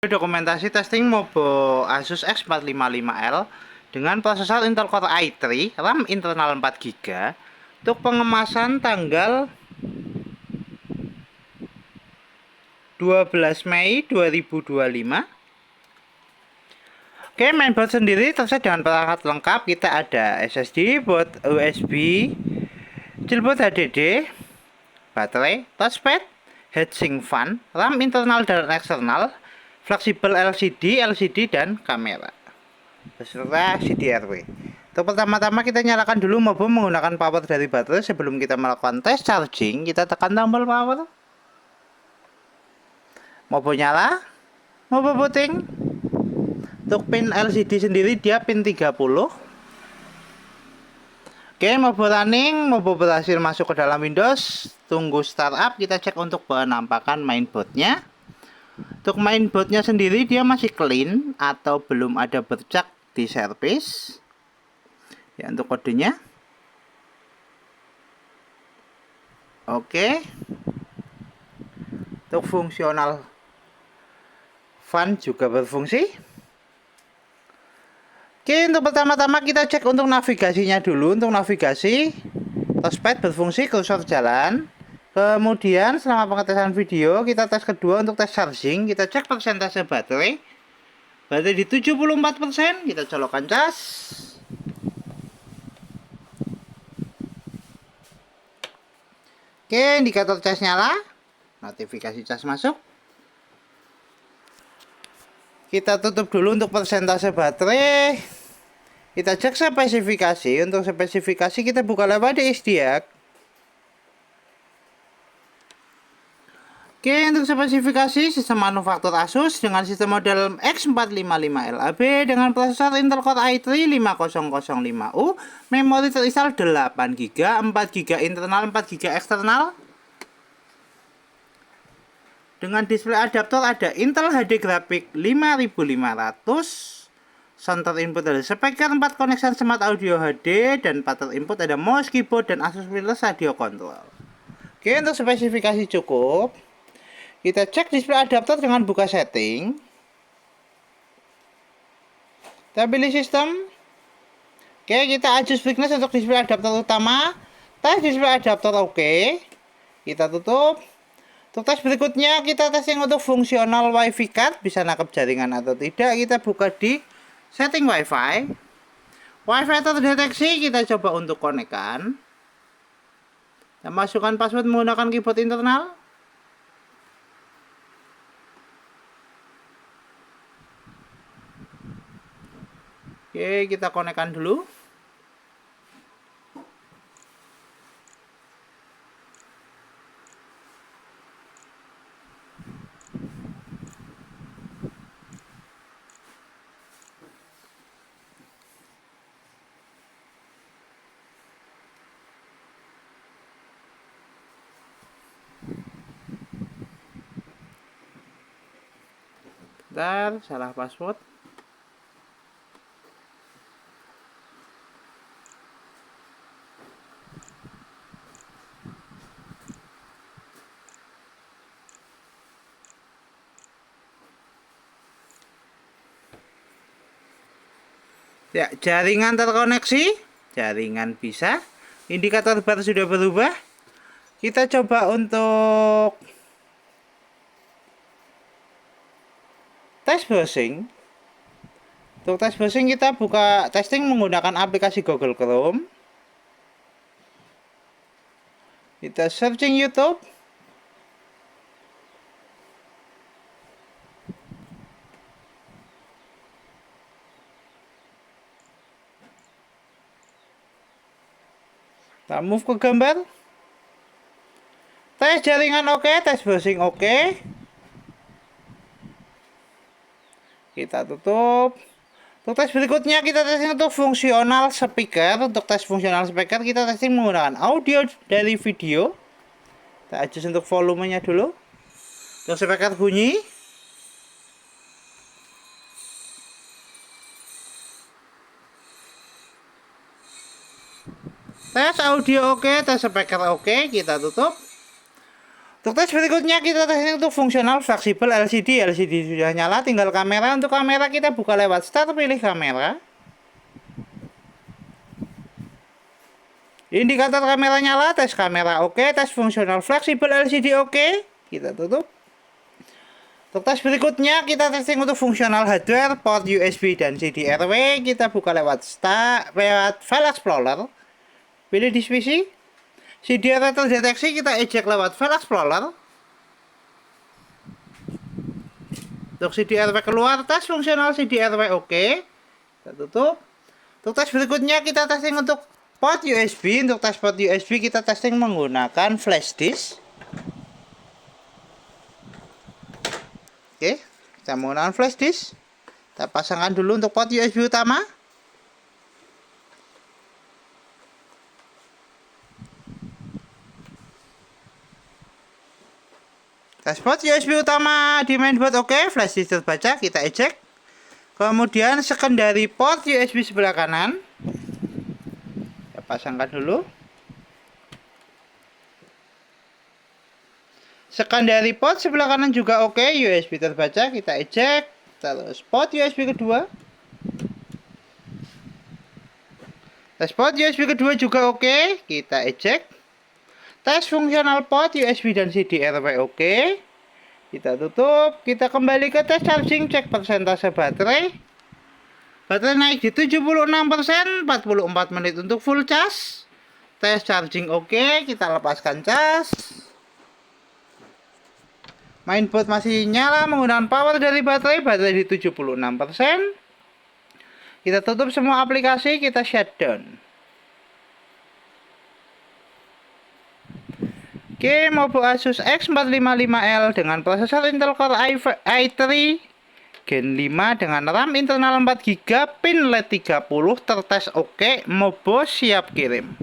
Dokumentasi testing Mobo Asus X455L dengan prosesor Intel Core i3, RAM internal 4 GB untuk pengemasan tanggal 12 Mei 2025. Oke, mainboard sendiri tersedia dengan perangkat lengkap. Kita ada SSD, boot USB, chillboard HDD, baterai, touchpad, heatsink fan, RAM internal dan eksternal, fleksibel LCD dan kamera beserta CDRW. Untuk pertama-tama kita nyalakan dulu Mobo menggunakan power dari baterai. Sebelum kita melakukan tes charging, kita tekan tombol power. Mobo nyala, Mobo booting. Untuk pin LCD sendiri dia pin 30. Oke, Mobo running, Mobo berhasil masuk ke dalam Windows. Tunggu startup, kita cek untuk penampakan mainboardnya. Untuk mainboardnya sendiri dia masih clean atau belum ada bercak di service. Ya, untuk kodenya. Oke. Untuk fungsional fan juga berfungsi. Oke, untuk pertama-tama kita cek untuk navigasinya dulu. Untuk navigasi, touchpad berfungsi, kursor jalan. Kemudian selama pengetesan video, kita tes kedua untuk tes charging. Kita cek persentase baterai. Baterai di 74%, kita colokkan cas. Oke, indikator cas nyala. Notifikasi cas masuk. Kita tutup dulu untuk persentase baterai. Kita cek spesifikasi. Untuk spesifikasi kita buka lewat SDHC. Oke, untuk spesifikasi sistem manufaktur Asus dengan sistem model X455LAB dengan prosesor Intel Core i3 5005U, memori terinstal 8 GB, 4 GB internal, 4 GB eksternal. Dengan display adaptor ada Intel HD Graphics 5500, center input ada speaker 4 connection smart audio HD, dan pattern input ada mouse, keyboard, dan Asus wireless radio control. Oke, untuk spesifikasi cukup. Kita cek display adaptor dengan buka setting. Kita pilih sistem. Oke, kita adjust brightness untuk display adaptor utama. Tes display adaptor oke. Kita tutup. Untuk tes berikutnya kita testing untuk fungsional WiFi card, bisa nangkep jaringan atau tidak. Kita buka di setting WiFi. WiFi terdeteksi, kita coba untuk konekkan. Kita masukkan password menggunakan keyboard internal. Oke, kita konekkan dulu. Bentar, salah password. Ya, jaringan terkoneksi, jaringan bisa. Indikator baterai sudah berubah. Kita coba untuk tes browsing. Untuk tes browsing kita buka testing menggunakan aplikasi Google Chrome. Kita searching YouTube. Kita move ke gambar. Tes jaringan oke, tes browsing oke. Kita tutup. Untuk tes berikutnya kita testing untuk fungsional speaker. Untuk tes fungsional speaker kita testing menggunakan audio dari video. Kita adjust untuk volumenya dulu. Untuk speaker bunyi. Tes audio oke, tes speaker oke, kita tutup. Untuk tes berikutnya kita testing untuk fungsional fleksibel LCD. LCD sudah nyala, tinggal kamera. Untuk kamera kita buka lewat start, pilih kamera. Indikator kamera nyala, tes kamera oke, tes fungsional fleksibel LCD oke. Kita tutup. Untuk tes berikutnya kita testing untuk fungsional hardware, port USB dan CD-RW. Kita buka lewat File Explorer. Pilih di PC. CD-RW terdeteksi, kita eject lewat File Explorer. Untuk CD-RW keluar, tes fungsional CD-RW oke. Kita tutup. Untuk tes berikutnya kita testing untuk port USB. Untuk tes port USB kita testing menggunakan flash disk. Oke, kita menggunakan flash disk. Kita pasangkan dulu untuk port USB utama. Tes port USB utama di mainboard oke, flash disk terbaca, kita eject. Kemudian secondary port USB sebelah kanan. Pasangkan dulu. Secondary port sebelah kanan juga oke, USB terbaca, kita eject. Terus port USB kedua. Tes port USB kedua juga oke, kita eject. Tes fungsional port USB dan CD-RW oke. Kita tutup, kita kembali ke tes charging, cek persentase baterai. Baterai naik di 76%, 44 menit untuk full charge. Tes charging oke, kita lepaskan cas. Mainboard masih nyala menggunakan power dari baterai di 76%. Kita tutup semua aplikasi, kita shutdown. Oke, mobile Asus X455L dengan prosesor Intel Core i3 Gen 5 dengan RAM internal 4GB, pin LED 30, tertes oke, Mobo siap kirim.